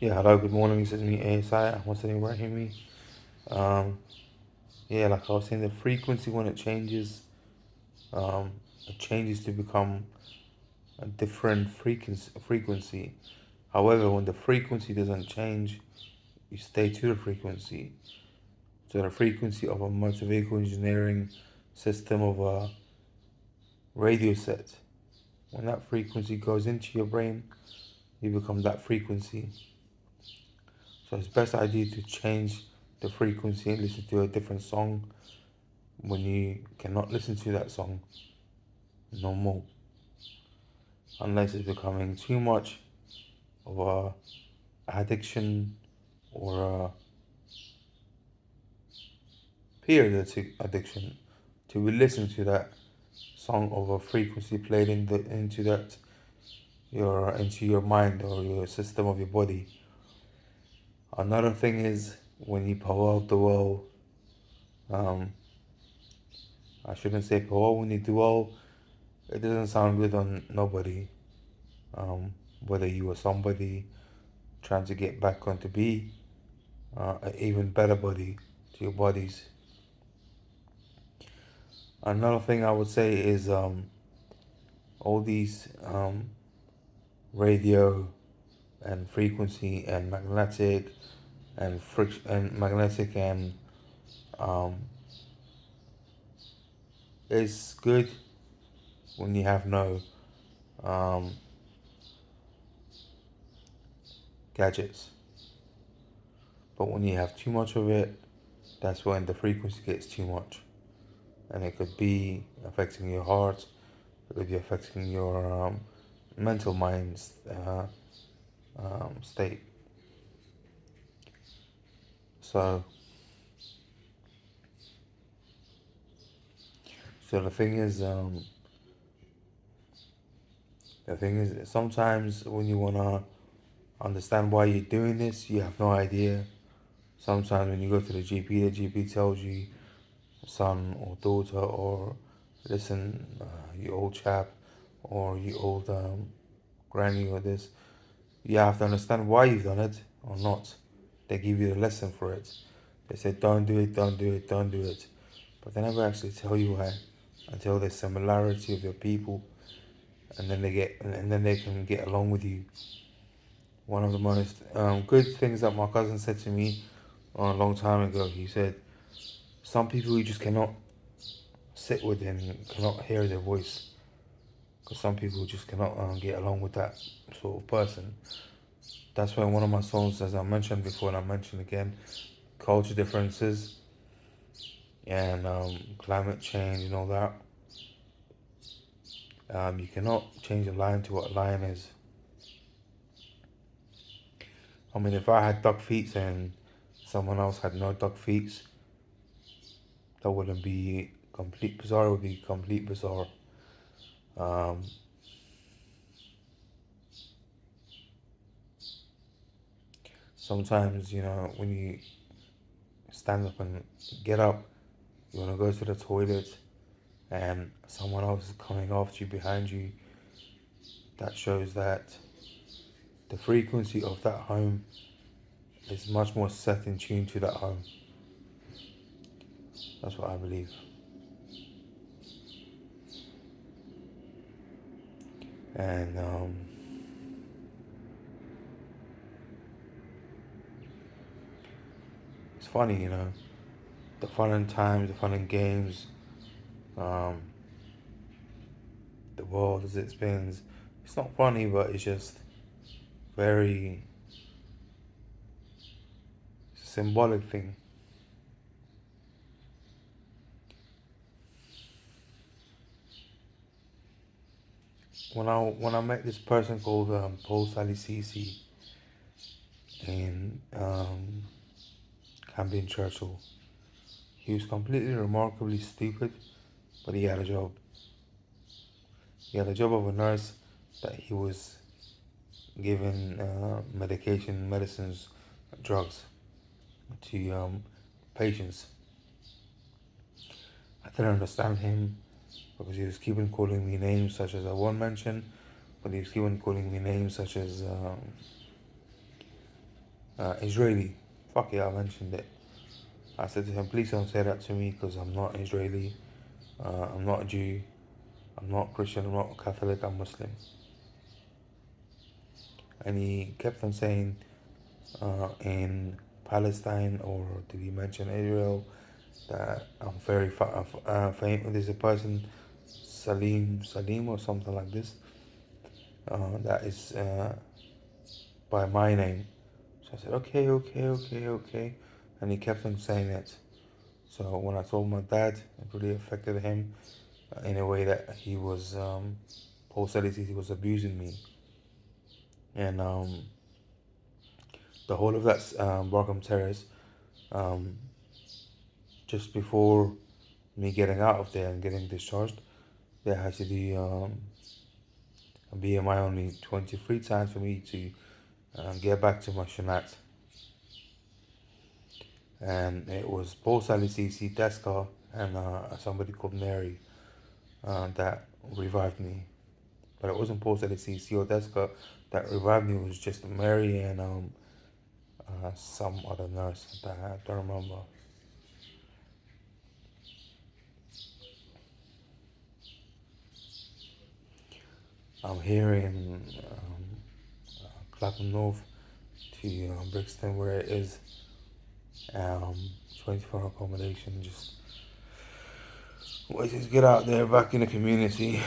Yeah, hello, good morning. This is me, ASI. I'm Hossein Ibrahimi. Um, yeah, like I was saying, the frequency when um, it changes to become a different frequency. However, when the frequency doesn't change, you stay to the frequency. So the frequency of a motor vehicle engineering system of a radio set. When that frequency goes into your brain, you become that frequency. So it's best idea to change the frequency and listen to a different song when you cannot listen to that song no more, unless it's becoming too much of a addiction or a periodic addiction to listen to that song of a frequency played into your mind or your system of your body. Another thing is when you power out the world, um, I shouldn't say power when you do all. It doesn't sound good on nobody. Whether you are somebody trying to get back on to be an even better body to your bodies. Another thing I would say is all these radio and frequency and magnetic and friction and magnetic and um, it's good when you have no um, gadgets, but when you have too much of it, that's when the frequency gets too much, and it could be affecting your heart, it could be affecting your mental mind's state. So, so the thing is, sometimes when you wanna understand why you're doing this, you have no idea. Sometimes when you go to the GP tells you, son or daughter, or listen, you old chap, or you old granny, or this. You have to understand why you've done it or not. They give you the lesson for it. They say, don't do it, don't do it, don't do it. But they never actually tell you why until there's similarity of your people, and then they can get along with you. One of the most good things that my cousin said to me a long time ago, he said, some people you just cannot sit with and cannot hear their voice because some people just cannot get along with that sort of person. That's why one of my songs, as I mentioned before and I mentioned again, culture differences and climate change and all that. You cannot change a lion to what a lion is. I mean, if I had duck feet and someone else had no duck feet, that wouldn't be complete bizarre. It would be complete bizarre. Um, Sometimes, when you stand up and get up, you want to go to the toilet, and someone else is coming after you behind you. That shows that the frequency of that home is much more set in tune to that home. That's what I believe. And it's funny, the fun and times, the fun and games, um, the world as it spins. It's not funny, but it's just very symbolic thing. When I met this person called Paul Salisisi in Camden Churchill, he was completely remarkably stupid, but he had a job. He had a job of a nurse that he was giving medicines, drugs to patients. I didn't understand him because he was keeping calling me names such as I won't mention, but he was keeping calling me names such as Israeli. Fuck it, I mentioned it. I said to him, please don't say that to me because I'm not Israeli. I'm not a Jew. I'm not Christian. I'm not Catholic. I'm Muslim. And he kept on saying, in Palestine, or did he mention Israel, that I'm very famous. There's a person, Salim or something like this, that is by my name. So I said, okay, okay, okay, okay. And he kept on saying it. So when I told my dad, it really affected him in a way that he was, Paul said he was abusing me. And the whole of that Barkham Terrace, um, just before me getting out of there and getting discharged, they had to do a BMI only 23 times for me to get back to my Shanat. And it was Paul Sally CC, Deska, and somebody called Mary that revived me. But it wasn't Paul Sally CC or Deska that revived me, it was just Mary and some other nurse that I don't remember. I'm here in Clapham North to Brixton, where it is 24 accommodation. Just get out there back in the community.